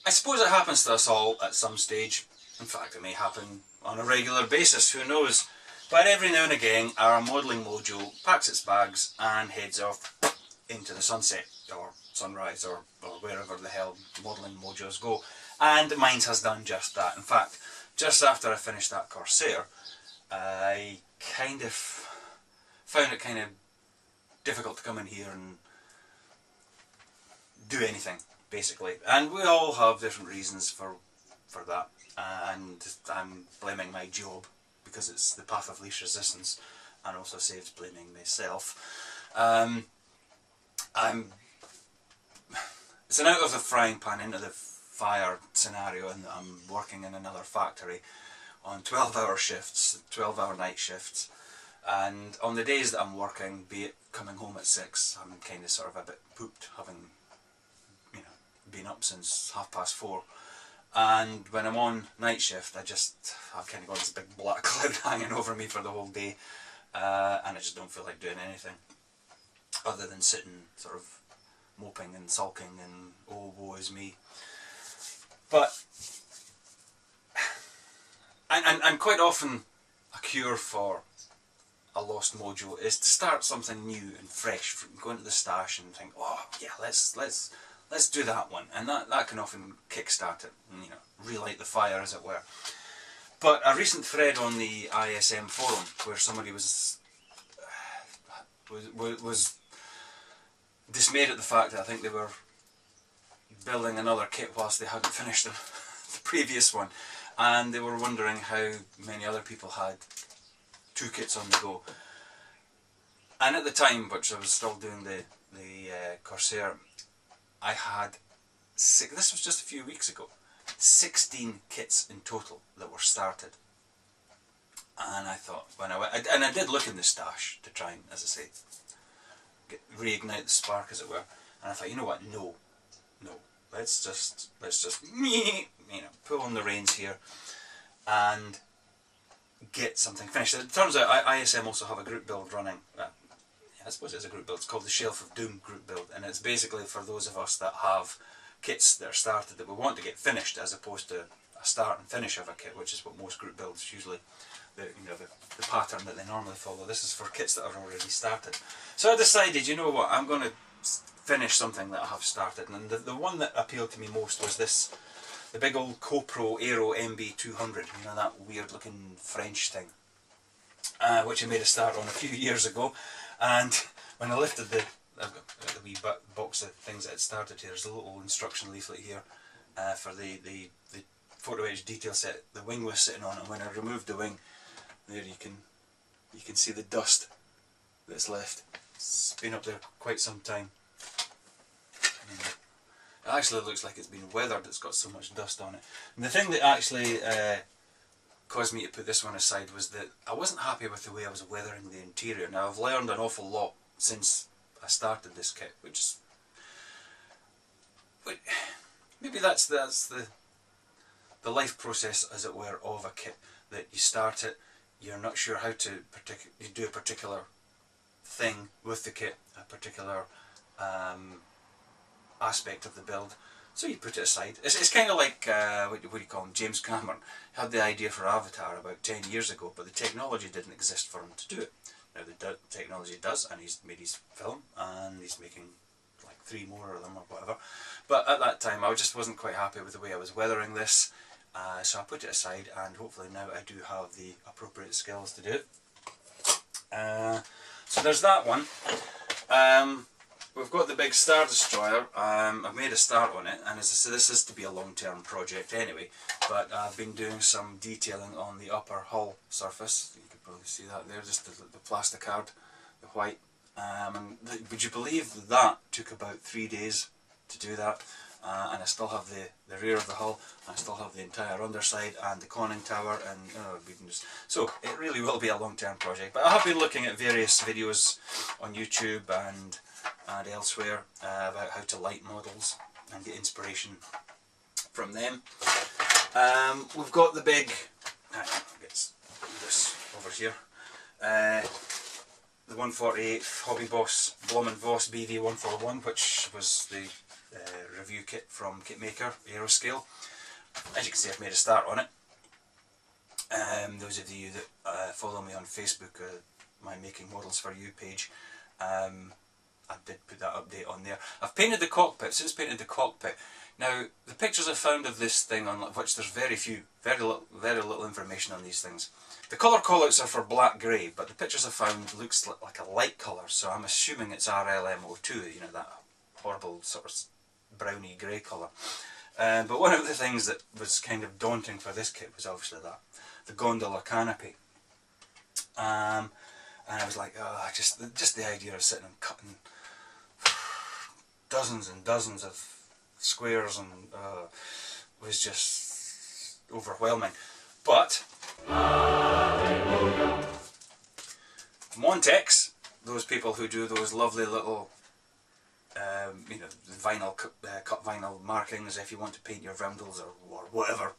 I suppose it happens to us all at some stage. In fact, it may happen on a regular basis, who knows. But every now and again, our modelling mojo packs its bags and heads off into the sunset, or sunrise, or wherever the hell modelling mojos go. And mine has done just that. In fact, just after I finished that Corsair, I kind of found it kind of difficult to come in here and do anything, basically. And we all have different reasons for that. And I'm blaming my job, because it's the path of least resistance, and also saves blaming myself. It's an out of the frying pan into the fire scenario, and I'm working in another factory on 12-hour shifts, 12-hour night shifts, and on the days that I'm working, be it coming home at 6, I'm kind of sort of a bit pooped, having, you know, been up since 4:30. And when I'm on night shift, I've kind of got this big black cloud hanging over me for the whole day, and I just don't feel like doing anything other than sitting sort of moping and sulking and oh woe is me. But and quite often a cure for a lost mojo is to start something new and fresh, go into the stash and think, oh yeah, let's do that one, and that can often kickstart it and, you know, relight the fire, as it were. But a recent thread on the ISM forum where somebody was dismayed at the fact that I think they were building another kit whilst they hadn't finished the previous one, and they were wondering how many other people had 2 kits on the go. And at the time, which I was still doing the Corsair, I had this was just a few weeks ago, 16 kits in total that were started. And I thought, when I did look in the stash to try and, as I say, reignite the spark, as it were. And I thought, you know what, no, let's just you know, pull on the reins here and get something finished. It turns out ISM also have a group build running. I suppose it's a group build. It's called the Shelf of Doom group build, and it's basically for those of us that have kits that are started that we want to get finished, as opposed to a start and finish of a kit, which is what most group builds usually, the pattern that they normally follow. This is for kits that are already started. So I decided, you know what, I'm going to finish something that I have started, and the one that appealed to me most was this, the big old CoPro Aero MB200, you know, that weird looking French thing, which I made a start on a few years ago. And when I lifted I've got the wee box of things that had started here, there's a little instruction leaflet here for the photo edge detail set the wing was sitting on, and when I removed the wing, there you can see the dust that's left. It's been up there quite some time. It actually looks like it's been weathered, it's got so much dust on it. And the thing that actually caused me to put this one aside was that I wasn't happy with the way I was weathering the interior. Now, I've learned an awful lot since I started this kit, maybe that's the life process, as it were, of a kit. That you start it, you're not sure how to do a particular thing with the kit, a particular aspect of the build, so you put it aside. It's kind of like, what do you call him, James Cameron had the idea for Avatar about 10 years ago, but the technology didn't exist for him to do it. Now the technology does, and he's made his film, and he's making like 3 more of them or whatever. But at that time I just wasn't quite happy with the way I was weathering this, so I put it aside, and hopefully now I do have the appropriate skills to do it. So there's that one. We've got the big Star Destroyer. I've made a start on it, and as I said, this is to be a long-term project anyway, but I've been doing some detailing on the upper hull surface. You can probably see that there, just the plasticard, the white. And would you believe that took about 3 days to do that? And I still have the rear of the hull, I still have the entire underside and the conning tower, and so it really will be a long-term project. But I have been looking at various videos on YouTube and elsewhere about how to light models and get inspiration from them. We've got the big, I'll get this over here, the 148 Hobby Boss Blum & Voss BV141, which was the review kit from Kit Maker, Aeroscale. As you can see, I've made a start on it. Those of you that follow me on Facebook, my Making Models for You page, I did put that update on there. I've painted the cockpit, since painted the cockpit. Now, the pictures I found of this thing, on which there's very little information on these things. The colour callouts are for black-grey, but the pictures I found looks like a light colour, so I'm assuming it's RLMO2, you know, that horrible sort of browny grey colour. But one of the things that was kind of daunting for this kit was obviously that, the gondola canopy. And I was like, oh, just the idea of sitting and cutting dozens and dozens of squares and was just overwhelming. But Montex, those people who do those lovely little you know, vinyl cut vinyl markings, if you want to paint your roundels or whatever,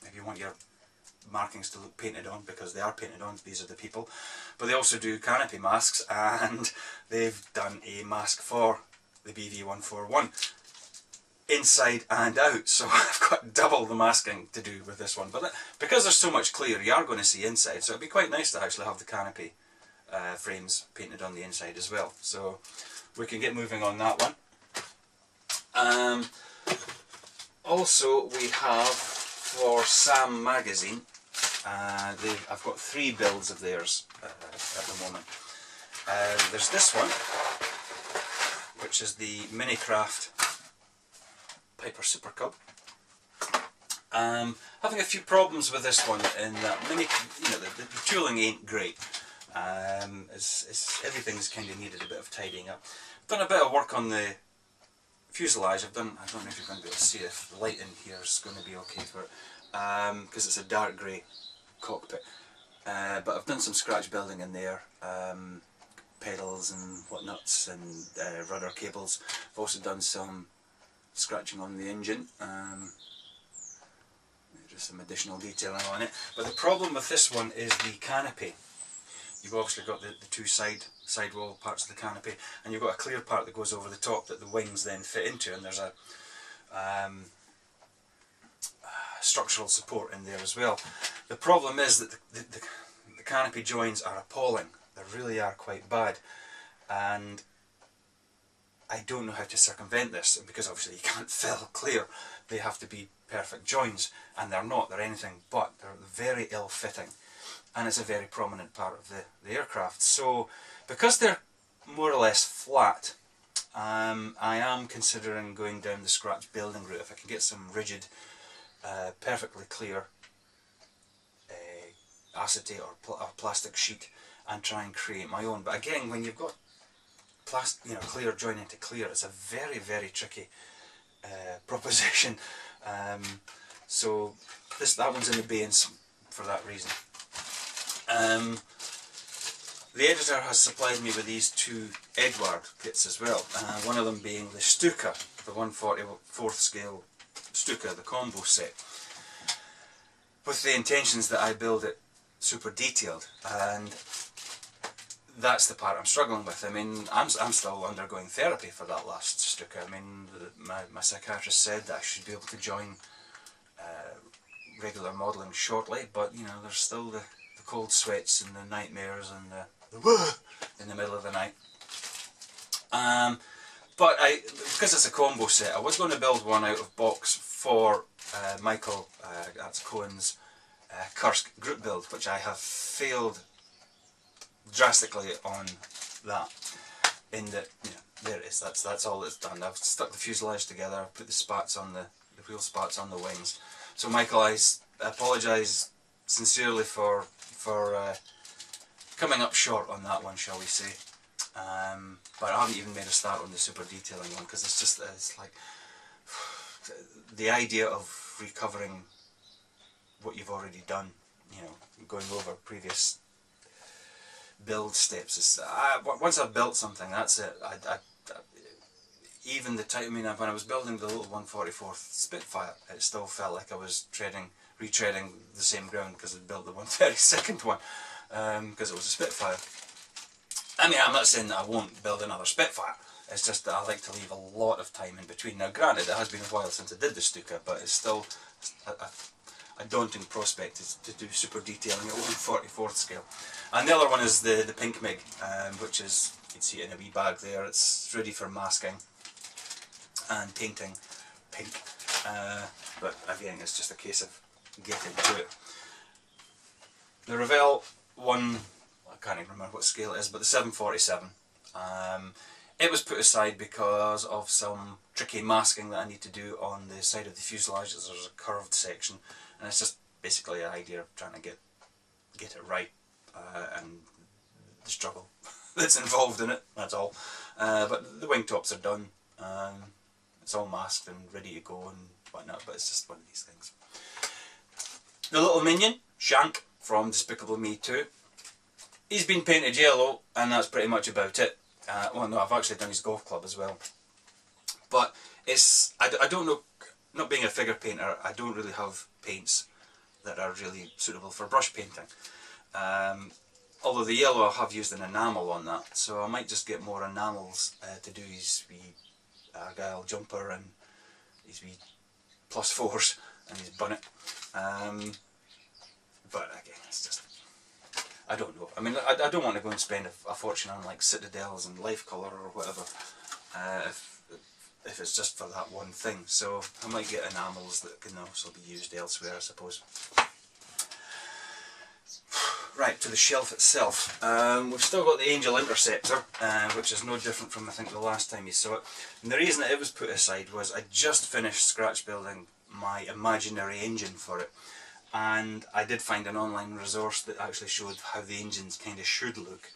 if you want your markings to look painted on, because they are painted on, these are the people. But they also do canopy masks, and they've done a mask for the BV141 inside and out, so I've got double the masking to do with this one. But because there's so much clear, you are going to see inside, so it'd be quite nice to actually have the canopy frames painted on the inside as well. So we can get moving on that one. Also, we have for Sam Magazine, I've got 3 builds of theirs at the moment. There's this one, which is the Minicraft Super Cup. Having a few problems with this one in that the tooling ain't great. Everything's kind of needed a bit of tidying up. I've done a bit of work on the fuselage. I don't know if you're going to be able to see it. If the light in here is going to be okay for it, because it's a dark grey cockpit. But I've done some scratch building in there, pedals and whatnots and rudder cables. I've also done some scratching on the engine. Just some additional detailing on it. But the problem with this one is the canopy. You've obviously got the 2 sidewall parts of the canopy, and you've got a clear part that goes over the top that the wings then fit into, and there's a structural support in there as well. The problem is that the canopy joins are appalling. They really are quite bad, and I don't know how to circumvent this, because obviously you can't fill clear. They have to be perfect joins, and they're not. They're anything but. They're very ill-fitting, and it's a very prominent part of the aircraft. So because they're more or less flat, I am considering going down the scratch building route. If I can get some rigid, perfectly clear acetate or plastic sheet and try and create my own. But again, when you've got clear joining to clear, it's a very, very tricky proposition. So that one's in abeyance for that reason. The editor has supplied me with these 2 Edward kits as well. One of them being the Stuka, the 1/44th scale Stuka, the combo set, with the intentions that I build it super detailed, and that's the part I'm struggling with. I mean, I'm still undergoing therapy for that last Stuka. I mean, my psychiatrist said that I should be able to join regular modelling shortly, but you know, there's still the cold sweats and the nightmares and the in the middle of the night. But because it's a combo set, I was going to build one out of box for Michael, that's Cohen's Kursk group build, which I have failed drastically on that. In that, there it is. That's all it's done. I've stuck the fuselage together. I've put the spats on the wheel spats on the wings. So Michael, I apologise sincerely for coming up short on that one, shall we say. But I haven't even made a start on the super detailing one, because it's like the idea of recovering what you've already done, going over previous build steps. Once I've built something, that's it. Even the time, when I was building the little 1/44th Spitfire, it still felt like I was retreading the same ground, because I'd built the 1/32nd one, because it was a Spitfire. I'm not saying that I won't build another Spitfire, It's just that I like to leave a lot of time in between. Now granted, it has been a while since I did the Stuka, but it's still a daunting prospect to do super detailing at 1/44th scale. And the other one is the pink MIG, which is, you can see it in a wee bag there. It's ready for masking and painting pink, but again it's just a case of getting to it. The Revell one, I can't even remember what scale it is, but the 747, it was put aside because of some tricky masking that I need to do on the side of the fuselage. There's a curved section, and it's just basically an idea of trying to get it right, and the struggle that's involved in it, that's all. But the wing tops are done, it's all masked and ready to go and whatnot, but it's just one of these things. The little minion, Shank, from Despicable Me 2, he's been painted yellow, and that's pretty much about it. Well, no, I've actually done his golf club as well. But it's, I don't know, not being a figure painter, I don't really have paints that are really suitable for brush painting. Although the yellow, I have used an enamel on that, so I might just get more enamels to do his wee Argyle jumper and his wee +4s and his bonnet. But again, it's just, I don't know. I mean, I don't want to go and spend a fortune on like Citadels and Life Colour or whatever, if it's just for that one thing. So I might get enamels that can also be used elsewhere, I suppose. Right, to the shelf itself. We've still got the Angel Interceptor, which is no different from I think the last time you saw it. And the reason that it was put aside was I just finished scratch building my imaginary engine for it. And I did find an online resource that actually showed how the engines kind of should look.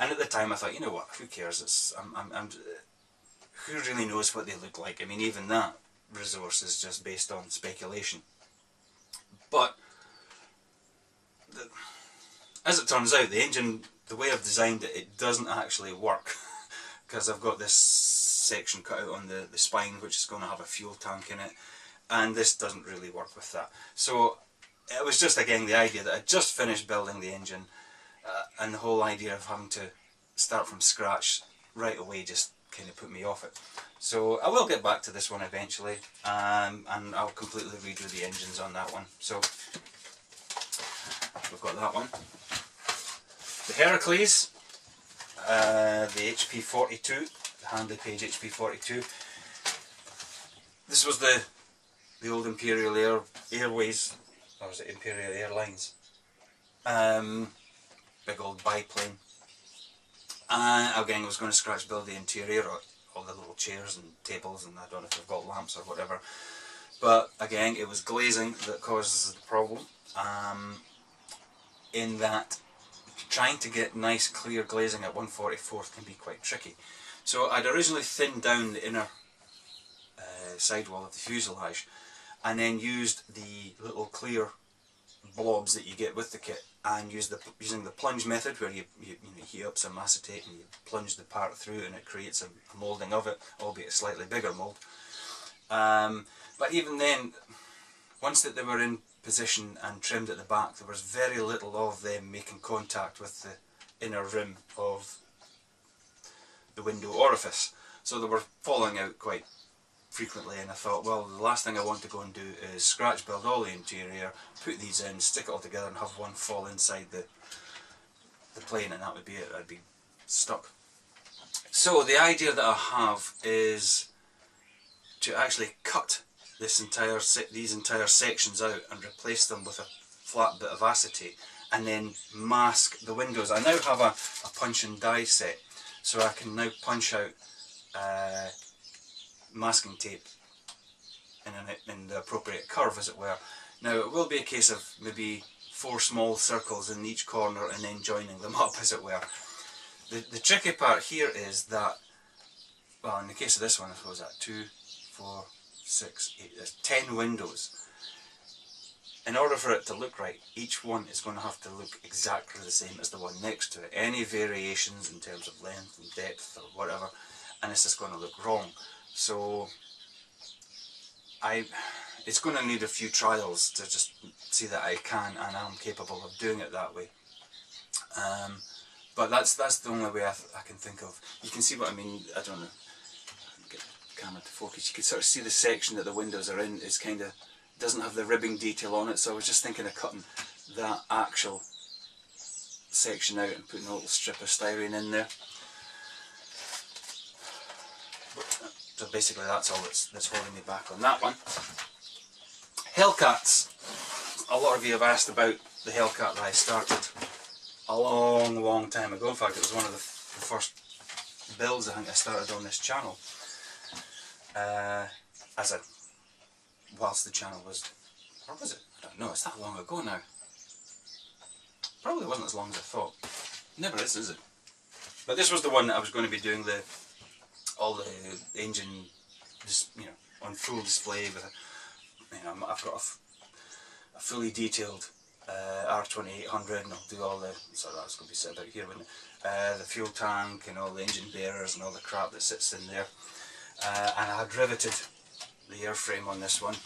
And at the time I thought, you know what, who cares? It's, who really knows what they look like? I mean, even that resource is just based on speculation. But as it turns out, the engine, the way I've designed it, it doesn't actually work. Because I've got this section cut out on the spine, which is going to have a fuel tank in it. And this doesn't really work with that. So it was just again the idea that I just finished building the engine, and the whole idea of having to start from scratch right away just kind of put me off it. So I will get back to this one eventually, and I'll completely redo the engines on that one. So we've got that one. The Herakles, the HP42, the Handley Page HP42. This was the old Imperial Airways, or was it Imperial Airlines? Big old biplane. Again, I was going to scratch build the interior, all the little chairs and tables, and I don't know if they've got lamps or whatever. But again, it was glazing that causes the problem, in that trying to get nice clear glazing at 1/44th can be quite tricky. So I'd originally thinned down the inner sidewall of the fuselage, and then used the little clear blobs that you get with the kit, and using the plunge method, where you heat up some acetate and you plunge the part through and it creates a moulding of it, albeit a slightly bigger mould. But even then, once that they were in position and trimmed at the back, there was very little of them making contact with the inner rim of the window orifice. So they were falling out quite frequently, and I thought, well, the last thing I want to go and do is scratch build all the interior, put these in, stick it all together and have one fall inside the plane, and that would be it. I'd be stuck. So the idea that I have is to actually cut these entire sections out and replace them with a flat bit of acetate, and then mask the windows. I now have a punch and die set, so I can now punch out masking tape in the appropriate curve, as it were. Now it will be a case of maybe 4 small circles in each corner and then joining them up, as it were. The tricky part here is that, well, in the case of this one, I suppose that 2, 4, 6, 8, there's 10 windows. In order for it to look right, each one is going to have to look exactly the same as the one next to it. Any variations in terms of length and depth or whatever, and it's just going to look wrong. So it's going to need a few trials to just see that I can and am capable of doing it that way. But that's the only way I can think of. You can see what I mean. I don't know. Get the camera to focus. You can sort of see the section that the windows are in is kind of doesn't have the ribbing detail on it. So I was just thinking of cutting that actual section out and putting a little strip of styrene in there. So basically that's all that's holding me back on that one. Hellcats. A lot of you have asked about the Hellcat that I started a long time ago. In fact, it was one of the first builds I think I started on this channel. Whilst the channel was, or was it? I don't know, it's that long ago now. Probably wasn't as long as I thought. Never is it? But this was the one that I was going to be doing all the engine, you know, on full display with, I've got a fully detailed R2800, and I'll do all the, so that's going to be set about here, wouldn't it? The fuel tank and all the engine bearers and all the crap that sits in there. And I had riveted the airframe on this one.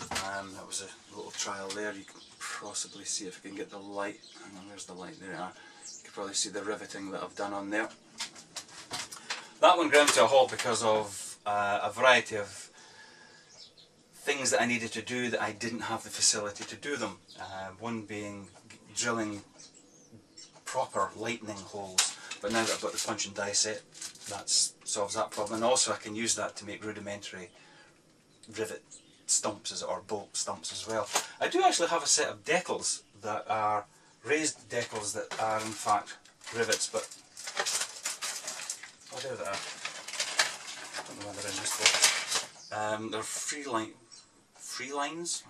That was a little trial there. You can possibly see if I can get the light. Hang on, where's the light? There you are. You can probably see the riveting that I've done on there. That one ground to a halt because of a variety of things that I needed to do that I didn't have the facility to do them. One being drilling proper lightning holes, but now that I've got the punch and die set, that solves that problem. And also I can use that to make rudimentary rivet stumps or bolt stumps as well. I do actually have a set of decals that are raised decals that are in fact rivets, but oh, there they are. I don't know whether they're in this box. They're free lines.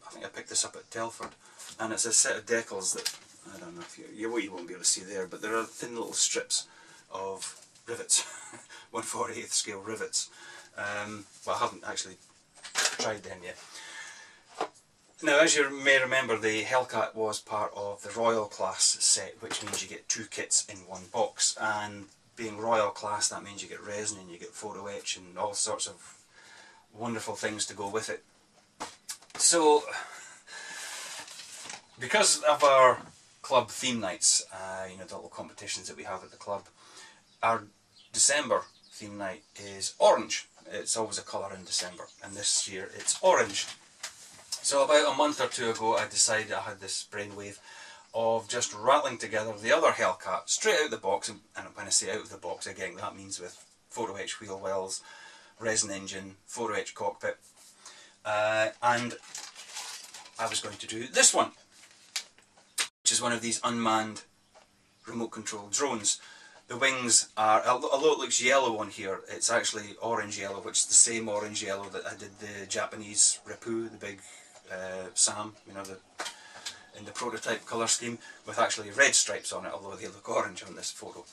I think I picked this up at Telford, and it's a set of decals that I don't know if you won't be able to see there, but there are thin little strips of rivets, 1/48th scale rivets. Well, I haven't actually tried them yet. Now, as you may remember, the Hellcat was part of the Royal class set, which means you get 2 kits in one box, and being Royal class, that means you get resin and you get photo etch and all sorts of wonderful things to go with it. So, because of our club theme nights, the little competitions that we have at the club, our December theme night is orange. It's always a colour in December, and this year it's orange. So about a month or two ago I decided, I had this brainwave of just rattling together the other Hellcat straight out of the box, and when I say out of the box again, that means with photo etch wheel wells, resin engine, photo etch cockpit, and I was going to do this one, which is one of these unmanned remote control drones. The wings are, although it looks yellow on here, it's actually orange yellow, which is the same orange yellow that I did the Japanese Ripu, the big Sam, in the prototype colour scheme, with actually red stripes on it, although they look orange on this photo.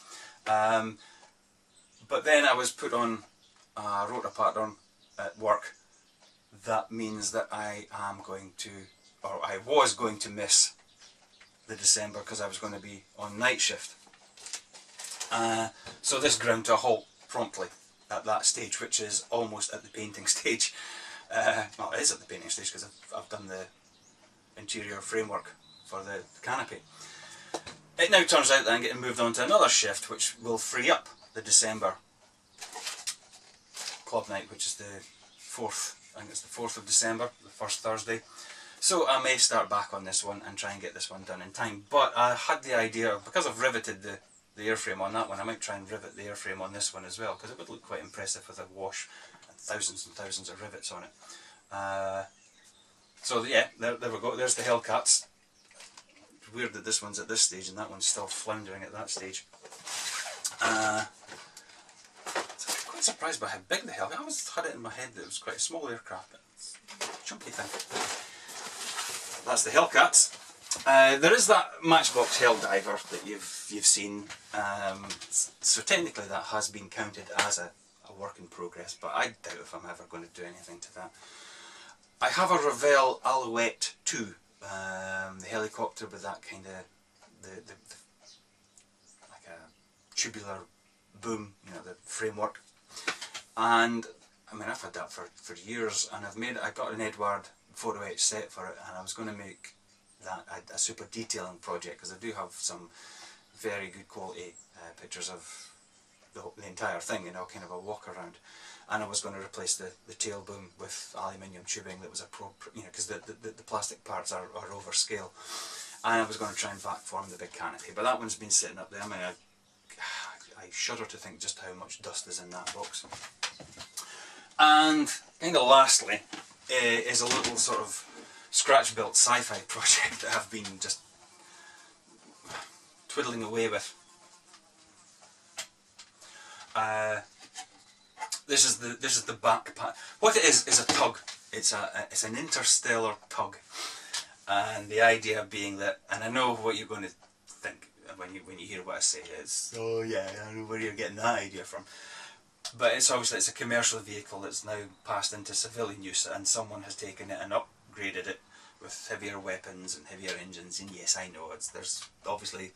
But then I was put on a rotor pattern at work. That means that I was going to miss the December because I was going to be on night shift. So this ground to a halt promptly at that stage, which is almost at the painting stage. Well, it is at the painting stage because I've done the interior framework for the canopy. It now turns out that I'm getting moved on to another shift, which will free up the December club night, which is the 4th, I think it's the 4th of December, the first Thursday. So I may start back on this one and try and get this one done in time. But I had the idea, because I've riveted the airframe on that one, I might try and rivet the airframe on this one as well, because it would look quite impressive with a wash and thousands of rivets on it. So yeah, there we go, there's the Hellcats. It's weird that this one's at this stage and that one's still floundering at that stage. I'm quite surprised by how big the Hellcat. I always had it in my head that it was quite a small aircraft, but it's a chunky thing. That's the Hellcats. There is that Matchbox Helldiver that you've seen, so technically that has been counted as a work in progress, but I doubt if I'm ever going to do anything to that. I have a Revell Alouette 2, the helicopter with that kind of, like a tubular boom, the framework, and I mean I've had that for years, and I got an Edward photo etch set for it, and I was going to make that a super detailing project, because I do have some very good quality pictures of the entire thing, you know, kind of a walk around. And I was going to replace the tail boom with aluminium tubing that was you know, because the plastic parts are over scale. And I was going to try and back form the big canopy, but that one's been sitting up there. I mean, I shudder to think just how much dust is in that box. And kind of lastly is a little sort of scratch-built sci-fi project that I've been just twiddling away with. This is the back part. What it is a tug. It's an interstellar tug, and the idea being that, and I know what you're going to think when you hear what I say. It's, oh yeah, I know where you're getting that idea from. But it's obviously it's a commercial vehicle that's now passed into civilian use, and someone has taken it and upgraded it with heavier weapons and heavier engines. And yes, I know there's obviously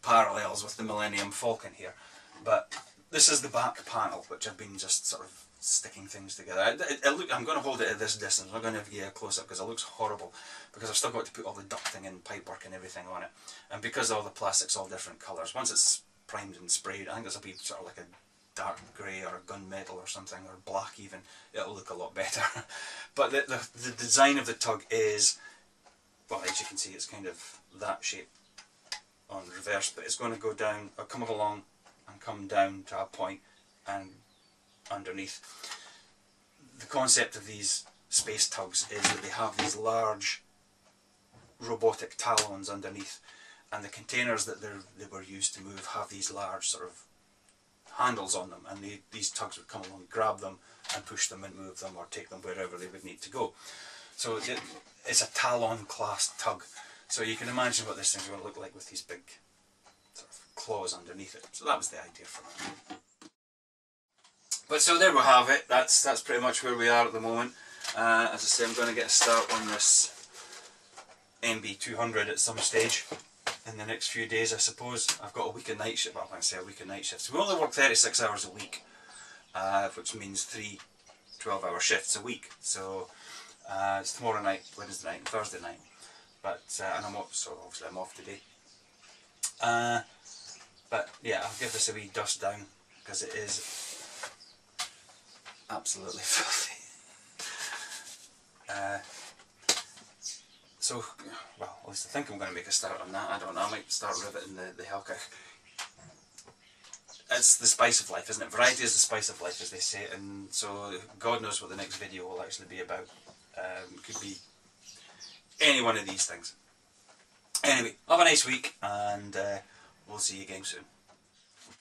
parallels with the Millennium Falcon here, but this is the back panel, which I've been just sort of sticking things together. I'm going to hold it at this distance. I'm not going to give you a close-up because it looks horrible, because I've still got to put all the ducting and pipework and everything on it, and because all the plastic's all different colours. Once it's primed and sprayed, I think this will be sort of like a dark grey or a gunmetal or something, or black even. It'll look a lot better. But the design of the tug is, well, as you can see, it's kind of that shape on reverse, but it's going to go down, or come along and come down to a point and underneath. The concept of these space tugs is that they have these large robotic talons underneath, and the containers that they were used to move have these large sort of handles on them, and these tugs would come along, grab them and push them and move them or take them wherever they would need to go. So it's a talon class tug. So you can imagine what this thing's going to look like with these big sort of claws underneath it. So that was the idea for that. But so there we have it. That's pretty much where we are at the moment. As I say, I'm going to get a start on this MB200 at some stage in the next few days, I suppose. I've got a week of night shift. Well, I say a week of night shifts. We only work 36 hours a week, which means 3 12-hour shifts a week. So it's tomorrow night, Wednesday night, and Thursday night. But and I'm off, so obviously I'm off today. But yeah, I'll give this a wee dust down because it is absolutely filthy. So, well, at least I think I'm going to make a start on that. I don't know, I might start riveting the Herakles. It's the spice of life, isn't it? Variety is the spice of life, as they say, and so God knows what the next video will actually be about. Could be any one of these things. Anyway, have a nice week, and we'll see you again soon.